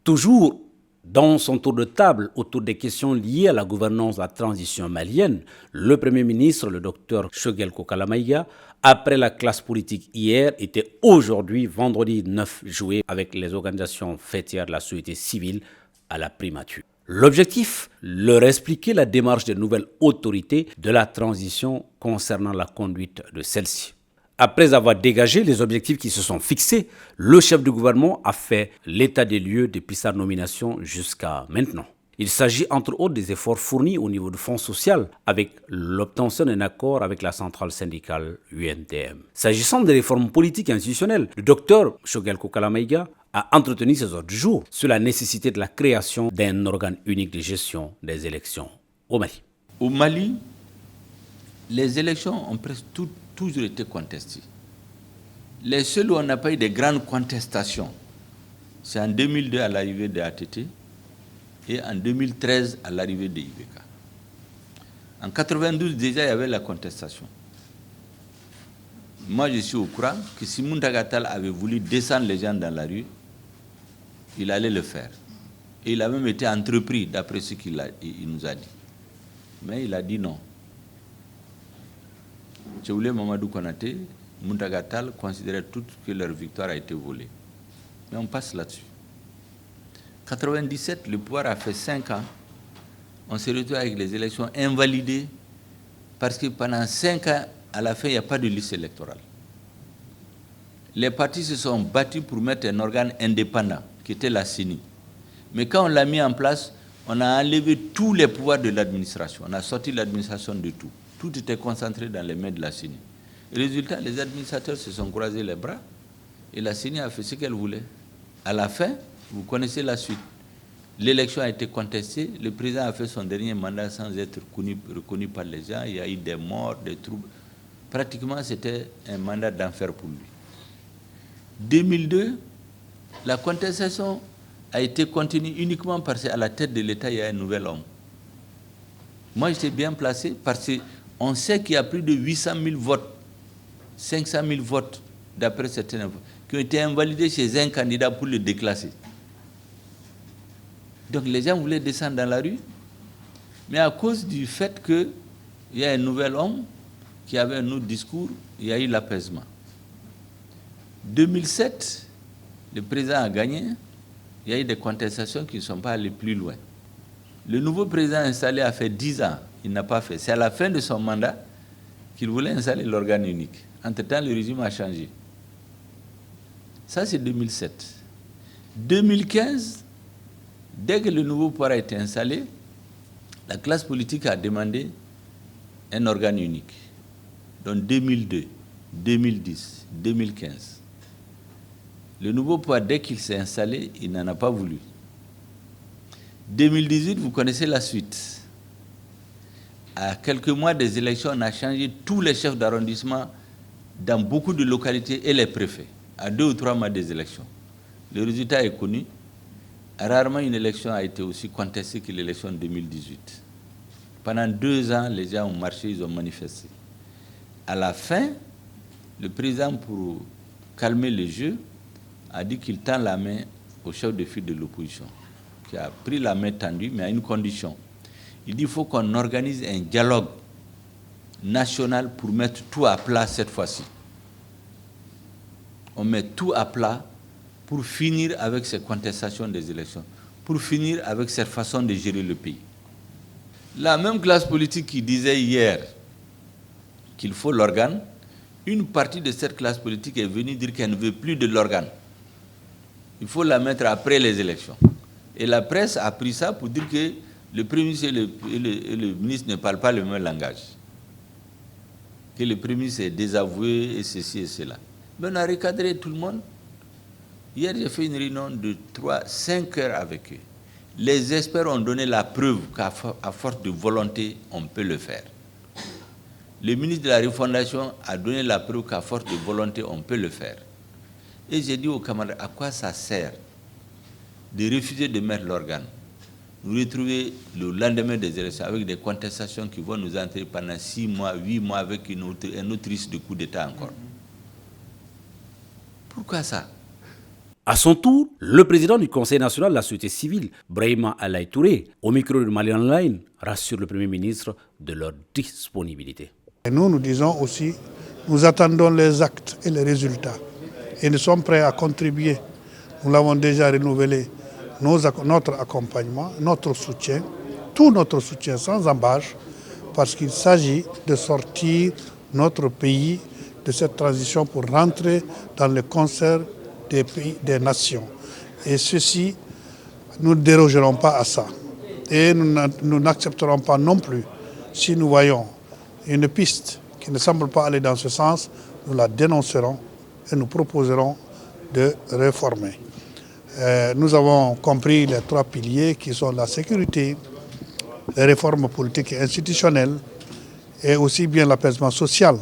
Toujours dans son tour de table autour des questions liées à la gouvernance de la transition malienne, le Premier ministre, le docteur Choguel Kokalamaïga, après la classe politique hier, était aujourd'hui, vendredi 9 juillet, avec les organisations fêtières de la société civile à la primature. L'objectif, leur expliquer la démarche des nouvelles autorités de la transition concernant la conduite de celle-ci. Après avoir dégagé les objectifs qui se sont fixés, le chef du gouvernement a fait l'état des lieux depuis sa nomination jusqu'à maintenant. Il s'agit entre autres des efforts fournis au niveau du Fonds social avec l'obtention d'un accord avec la centrale syndicale UNTM. S'agissant des réformes politiques et institutionnelles, le docteur Choguel Kokalamaïga a entretenu ses ordres du jour sur la nécessité de la création d'un organe unique de gestion des élections au Mali. Au Mali, les élections ont presque toujours été contestées. Les seuls où on n'a pas eu de grandes contestations, c'est en 2002 à l'arrivée de ATT et en 2013 à l'arrivée de IBK. En 92 déjà il y avait la contestation. Moi je suis au courant que si Muntagatal avait voulu descendre les gens dans la rue, il allait le faire. Et il a même été entrepris d'après ce qu'il nous a dit. Mais il a dit non. Tchéoulé Mamadou Konaté, Muntagatal considéraient toutes que leur victoire a été volée. Mais on passe là-dessus. En 1997, le pouvoir a fait 5 ans. On s'est retrouvé avec les élections invalidées parce que pendant 5 ans, à la fin, il n'y a pas de liste électorale. Les partis se sont battus pour mettre un organe indépendant, qui était la CENI. Mais quand on l'a mis en place, on a enlevé tous les pouvoirs de l'administration. On a sorti l'administration de tout. Tout était concentré dans les mains de la CENI. Résultat, les administrateurs se sont croisés les bras et la CENI a fait ce qu'elle voulait. À la fin, vous connaissez la suite. L'élection a été contestée, le président a fait son dernier mandat sans être reconnu par les gens, il y a eu des morts, des troubles. Pratiquement, c'était un mandat d'enfer pour lui. 2002, la contestation a été continue uniquement parce qu'à la tête de l'État, il y a un nouvel homme. Moi, j'étais bien placé parce qu'on sait qu'il y a plus de 800 000 votes, 500 000 votes, d'après certaines infos, qui ont été invalidés chez un candidat pour le déclasser. Donc les gens voulaient descendre dans la rue, mais à cause du fait qu'il y a un nouvel homme qui avait un autre discours, il y a eu l'apaisement. 2007, le président a gagné, il y a eu des contestations qui ne sont pas allées plus loin. Le nouveau président installé a fait 10 ans, il n'a pas fait. C'est à la fin de son mandat qu'il voulait installer l'organe unique. Entre-temps, le régime a changé. Ça, c'est 2007. 2015, dès que le nouveau pouvoir a été installé, la classe politique a demandé un organe unique. Donc 2002, 2010, 2015. Le nouveau pouvoir, dès qu'il s'est installé, il n'en a pas voulu. 2018, vous connaissez la suite. À quelques mois des élections, on a changé tous les chefs d'arrondissement dans beaucoup de localités et les préfets, à 2 ou 3 mois des élections. Le résultat est connu. Rarement une élection a été aussi contestée que l'élection de 2018. Pendant 2 ans, les gens ont marché, ils ont manifesté. À la fin, le président, pour calmer les jeux, a dit qu'il tend la main au chef de file de l'opposition, qui a pris la main tendue, mais à une condition. Il dit qu'il faut qu'on organise un dialogue national pour mettre tout à plat cette fois-ci. On met tout à plat pour finir avec ces contestations des élections, pour finir avec cette façon de gérer le pays. La même classe politique qui disait hier qu'il faut l'organe, une partie de cette classe politique est venue dire qu'elle ne veut plus de l'organe. Il faut la mettre après les élections. Et la presse a pris ça pour dire que le Premier ministre et le ministre ne parlent pas le même langage. Que le Premier ministre est désavoué et ceci et cela. Mais on a recadré tout le monde. Hier, j'ai fait une réunion de 5 heures avec eux. Les experts ont donné la preuve qu'à force de volonté, on peut le faire. Le ministre de la Refondation a donné la preuve qu'à force de volonté, on peut le faire. Et j'ai dit aux camarades, à quoi ça sert de refuser de mettre l'organe? Nous retrouver le lendemain des élections avec des contestations qui vont nous entrer pendant 6 mois, 8 mois avec un autre risque de coup d'État encore. Pourquoi ça? À son tour, le président du Conseil national de la société civile, Brahima Alaï Touré, au micro de Mali Online, rassure le Premier ministre de leur disponibilité. Et nous disons aussi, nous attendons les actes et les résultats et nous sommes prêts à contribuer. Nous l'avons déjà renouvelé, notre accompagnement, notre soutien, tout notre soutien sans embâche, parce qu'il s'agit de sortir notre pays de cette transition pour rentrer dans le concert des pays, des nations. Et ceci, nous ne dérogerons pas à ça. Et nous n'accepterons pas non plus, si nous voyons une piste qui ne semble pas aller dans ce sens, nous la dénoncerons et nous proposerons de réformer. Nous avons compris les 3 piliers qui sont la sécurité, les réformes politiques et institutionnelles et aussi bien l'apaisement social.